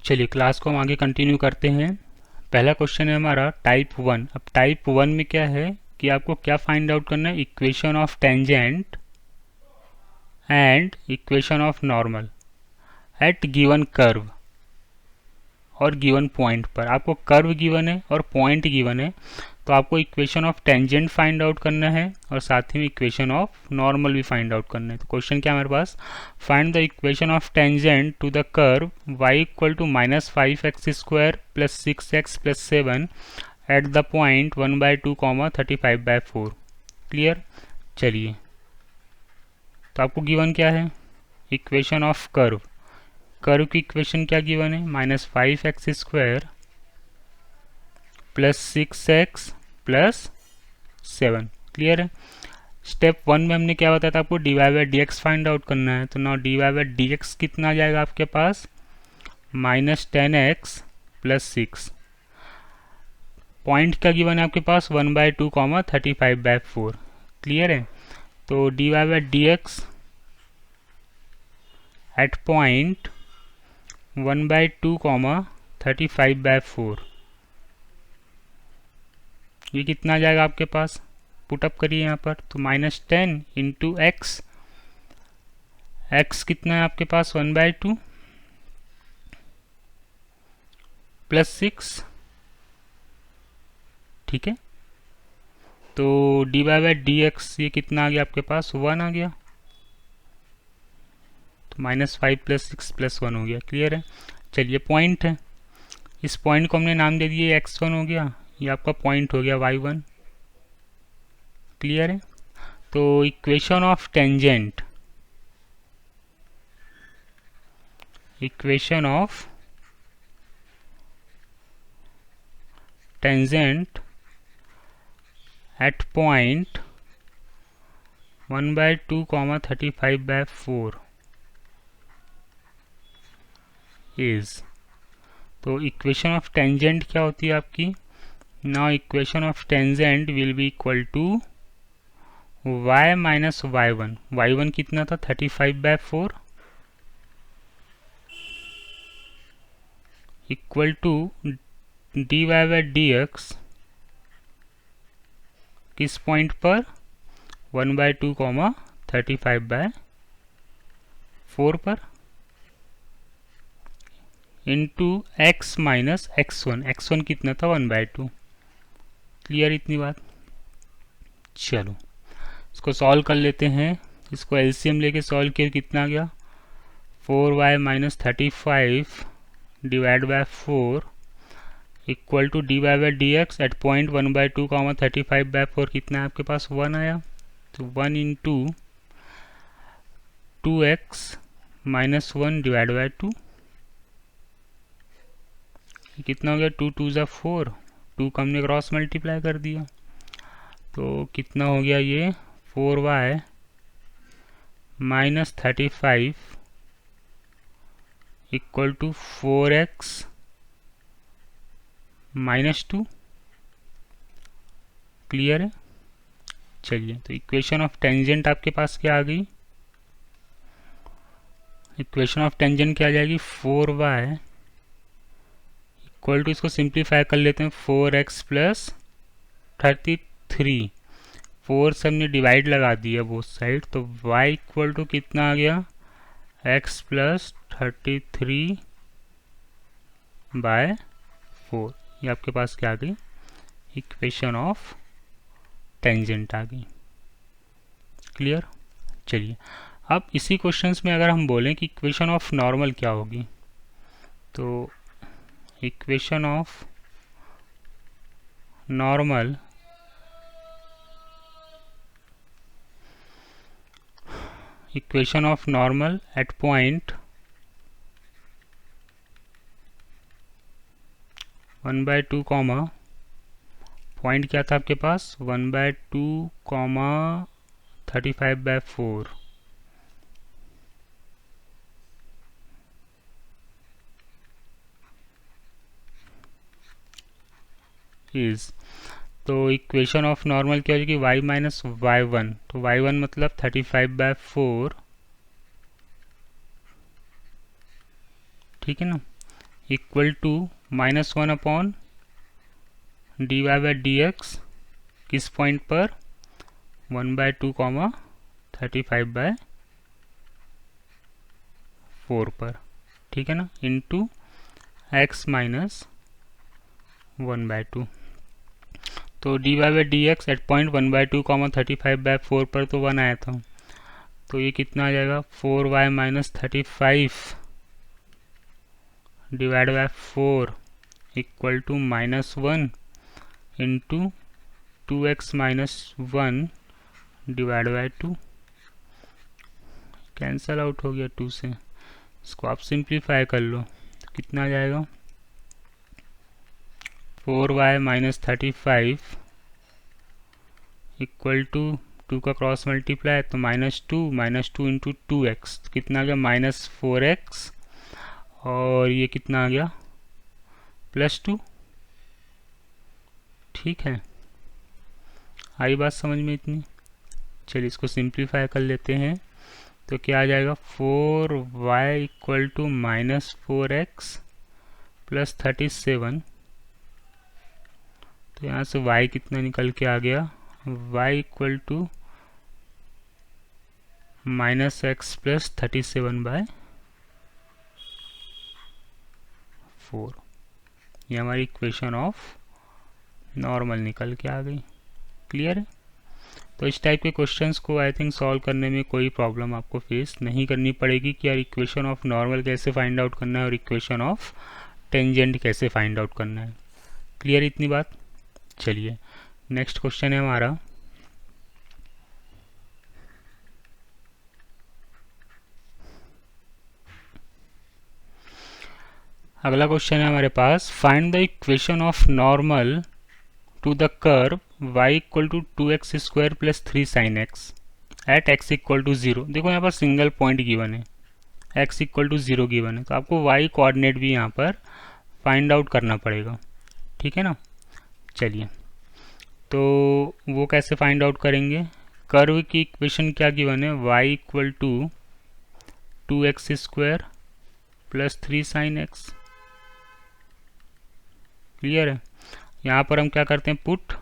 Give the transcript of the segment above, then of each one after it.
चलिए क्लास को हम आगे कंटिन्यू करते हैं। पहला क्वेश्चन है हमारा टाइप 1। अब टाइप 1 में क्या है कि आपको क्या फाइंड आउट करना है, equation of tangent and equation of normal eight given curve और गिवन पॉइंट पर। आपको कर्व गिवन है और पॉइंट गिवन है, तो आपको equation of tangent find out करना है और साथ ही में इक्वेशन ऑफ नॉर्मल भी फाइंड आउट करना है। तो क्वेश्चन क्या है हमारे पास, find the equation of tangent to the curve y equal to -5x² plus 6x plus 7 at the point 1/2, 35/4। Clear. चलिए, तो आपको गिवन क्या है, इक्वेशन ऑफ कर्व। कर्व की इक्वेशन क्या गिवन है, -5x² plus 6x plus 7। Clear है। Step 1 में हमने क्या बताया था आपको, dy/dx फाइंड आउट करना है। तो नाउ dy/dx कितना आ जाएगा आपके पास, -10x प्लस 6। पॉइंट का गिवन है आपके पास 1/2, 35/4। क्लियर है। तो dy/dx एट पॉइंट 1/2, 35/4, ये कितना आ जाएगा आपके पास, पुटअप करिए यहाँ पर। तो -10 इंटू एक्स, एक्स कितना है आपके पास 1/2 प्लस 6। ठीक है। तो dy/dx ये कितना आ गया आपके पास, 1 आ गया। तो -5 प्लस 6 प्लस 1 हो गया। क्लियर है। चलिए, पॉइंट है, इस पॉइंट को हमने नाम दे दिए x1 हो गया, ये आपका पॉइंट हो गया y1। क्लियर है। तो equation of tangent, equation of tangent at point 1/2, 35/4 is. तो इक्वेशन ऑफ टेंजेंट क्या होती है आपकी, now equation of tangent will be equal to y minus y1। y1 कितना था, 35/4 इक्वल टू dy/dx किस पॉइंट पर, 1/2, 35/4 पर, into x minus x1। x1 कितना था, 1/2। क्लियर इतनी बात। चलो, इसको सॉल्व कर लेते हैं। इसको एलसीएम लेके सॉल्व किया, कितना आ गया, 4y minus 35 divide by 4 equal to dy/dx at point 1/2, 35/4 कितना है आपके पास, 1 आया। तो 1 into 2x minus 1 divide by 2, कितना हो गया, 2 2 ज़ा 4, 2 का हमने क्रॉस मल्टीप्लाई कर दिया। तो कितना हो गया ये, 4y minus 35 equal to 4x minus 2। Clear है। चलिए, तो इक्वेशन ऑफ टेंजेंट आपके पास क्या आ गई, इक्वेशन ऑफ टेंजेंट क्या आ जाएगी, 4y इक्वल टू, इसको सिंप्लीफाई कर लेते हैं, 4x प्लस 33। 4 से हमने डिवाइड लगा दिया बोथ साइड, तो y इक्वल टू कितना आ गया, x प्लस 33/4। ये आपके पास क्या आ गई, इक्वेशन ऑफ टेंजेंट आ गई। क्लियर। चलिए, अब इसी क्वेश्चंस में अगर हम बोलें कि इक्वेशन ऑफ नॉर्मल क्या होगी, तो equation of normal equation of normal at point 1/2, point क्या था आपके पास, 1/2, 35/4 इज। तो इक्वेशन ऑफ नॉर्मल क्या हो जाएगी, y माइनस y1। तो y1 मतलब 35/4, ठीक है ना, equal to -1 upon dy by D x, किस पॉइंट पर, 1/2 कॉमा 35/4 पर, ठीक है ना, इंटू x माइनस 1/2। तो dy by D x at point 1/2 comma 35/4 पर तो 1 आया था, तो ये कितना आ जाएगा, 4y minus 35 divide by 4 equal to -1 into 2x minus 1 divide by 2, cancel out हो गया 2 से, इसको आप सिंप्लीफाई कर लो तो कितना आ जाएगा, 4y माइनस 35 इक्वल टू 2 का क्रॉस मल्टीप्लाई तो -2 इंटू 2x, कितना आ गया, -4x, और ये कितना आ गया, +2। ठीक है, आई बात समझ में इतनी। चलिए इसको सिंप्लीफाई कर लेते हैं, तो क्या आ जाएगा, 4y equal to -4x plus 37, तो यहाँ से y कितना निकल के आ गया, y equal to -x plus 37/4, ये हमारी इक्वेशन ऑफ नॉर्मल निकल के आ गई। क्लियर है? तो इस टाइप के क्वेश्चंस को आई थिंक सॉल्व करने में कोई प्रॉब्लम आपको फेस नहीं करनी पड़ेगी कि यार इक्वेशन ऑफ नॉर्मल कैसे फाइंड आउट करना है और इक्वेशन ऑफ टेंजेंट कैसे फाइंड आउट करना है। क्लियर इतनी बात? चलिए नेक्स्ट क्वेश्चन है हमारा, अगला क्वेश्चन है हमारे पास, find the equation of normal to the curve y equal to 2x square plus 3 sin x at x equal to 0। देखो यहाँ पर सिंगल पॉइंट गिवन है, x इक्वल टू 0 गिवन है, तो आपको y कोऑर्डिनेट भी यहाँ पर फाइंड आउट करना पड़ेगा। ठीक है ना? चलिए तो वो कैसे फाइंड आउट करेंगे, कर्व की इक्वेशन क्या गिवन है, y equal to 2x square plus 3 sin x। Clear है? यहाँ पर हम क्या करते हैं, पुट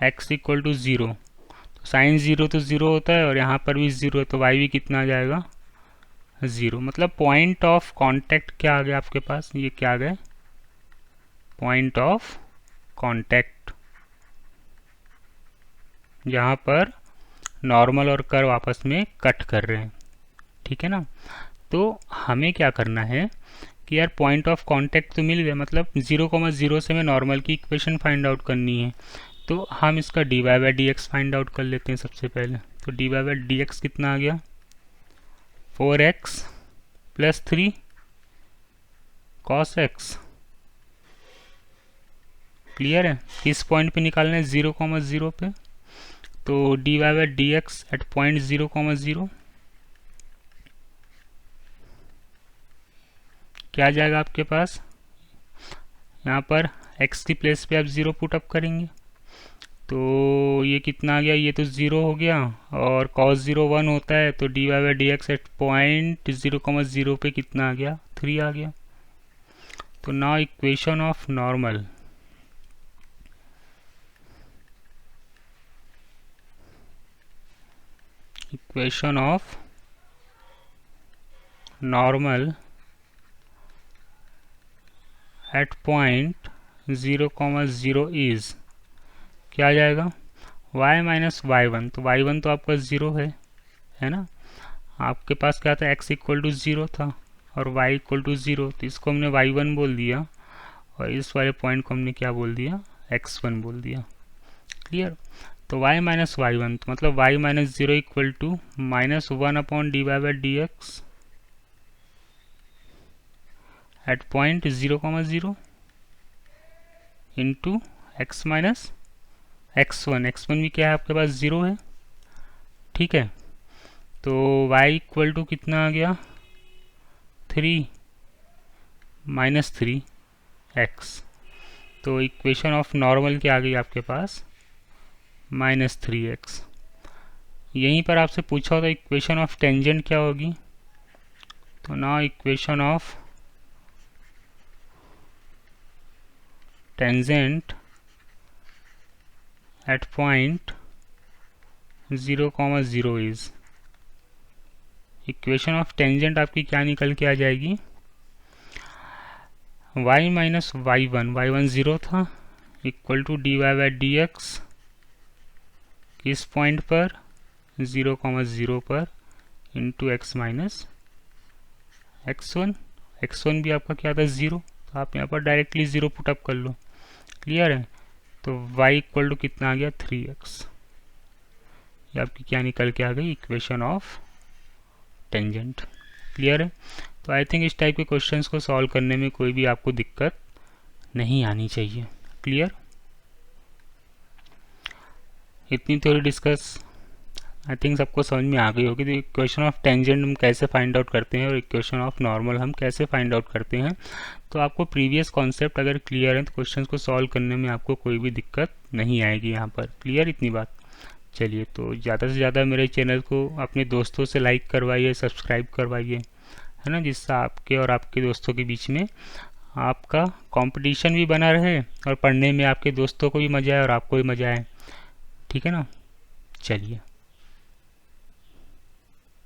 x इक्वल टू 0, तो साइन 0 तो 0 होता है और यहाँ पर भी 0 है, तो y भी कितना आ जाएगा, 0। मतलब पॉइंट ऑफ कांटेक्ट क्या आ गया आपके पास, ये क्या आ गया, पॉइंट ऑफ कांटेक्ट, जहाँ पर नॉर्मल और कर्व आपस में कट कर रहे हैं। ठीक है ना? तो हमें क्या करना है कि यार पॉइंट ऑफ कांटेक्ट तो मिल गया, मतलब 0,0 से हमें नॉर्मल की इक्वेशन फाइंड आउट करनी है, तो हम इसका dy by D x find out कर लेते हैं सबसे पहले। तो dy बाई डी एक्स कितना आ गया, 4x plus 3 cos x। Clear है? किस पॉइंट पे निकालना है, 0,0 पे, तो dy by D x at point 0,0 क्या आ जाएगा आपके पास, यहाँ पर x की प्लेस पे आप 0 पुट अप करेंगे, तो ये कितना आ गया, ये तो 0 हो गया, और cos 0 1 होता है, तो dy by D x at point 0,0 पे कितना आ गया, 3 आ गया। तो now equation of normal, equation of normal at point 0,0 is क्या आ जाएगा, y माइनस y1, तो y1 तो आपका 0 है ना, आपके पास क्या था, x इक्वल टू 0 था और y इक्वल टू 0, तो इसको हमने y1 बोल दिया और इस वाले पॉइंट को हमने क्या बोल दिया, x1 बोल दिया। क्लियर? तो y माइनस y1, तो मतलब y minus 0 equal to -1 upon dy by D x at point 0,0 into x minus x1 भी क्या है आपके पास, 0 है। ठीक है? तो y इक्वल टू कितना आ गया, 3 माइनस 3x, तो इक्वेशन ऑफ नॉर्मल क्या आ गई आपके पास, -3x। यहीं पर आपसे पूछा होता इक्वेशन ऑफ टेंजेंट क्या होगी, तो ना equation of tangent at point 0, 0 is, equation of tangent आपकी क्या निकल के आ जाएगी, y माइनस y1 0 था, equal to dy by D x किस पॉइंट पर 0, 0 पर इंटू एक्स माइनस x1 भी आपका क्या था 0, तो आप यहाँ पर डायरेक्टली 0 पुटअप कर लो। क्लियर है, तो y इक्वल टू कितना आ गया 3x, ये आपकी क्या निकल के आ गई इक्वेशन ऑफ टेंजेंट। क्लियर है, तो आई थिंक इस टाइप के क्वेश्चंस को सॉल्व करने में कोई भी आपको दिक्कत नहीं आनी चाहिए। क्लियर, इतनी थ्योरी डिस्कस आई थिंक सबको समझ में आ गई होगी। तो इक्वेशन ऑफ टेंजेंट हम कैसे फाइंड आउट करते हैं और इक्वेशन ऑफ नॉर्मल हम कैसे फाइंड आउट करते हैं, तो आपको प्रीवियस कॉन्सेप्ट अगर क्लियर है तो क्वेश्चन को सॉल्व करने में आपको कोई भी दिक्कत नहीं आएगी यहाँ पर। क्लियर इतनी बात। चलिए, तो ज़्यादा से ज़्यादा मेरे चैनल को अपने दोस्तों से लाइक करवाइए, सब्सक्राइब करवाइए, है ना, जिससे आपके और आपके दोस्तों के बीच में आपका कंपटीशन भी बना रहे और पढ़ने में आपके दोस्तों को भी मज़ा आए और आपको भी मज़ा आए। ठीक है ना, चलिए।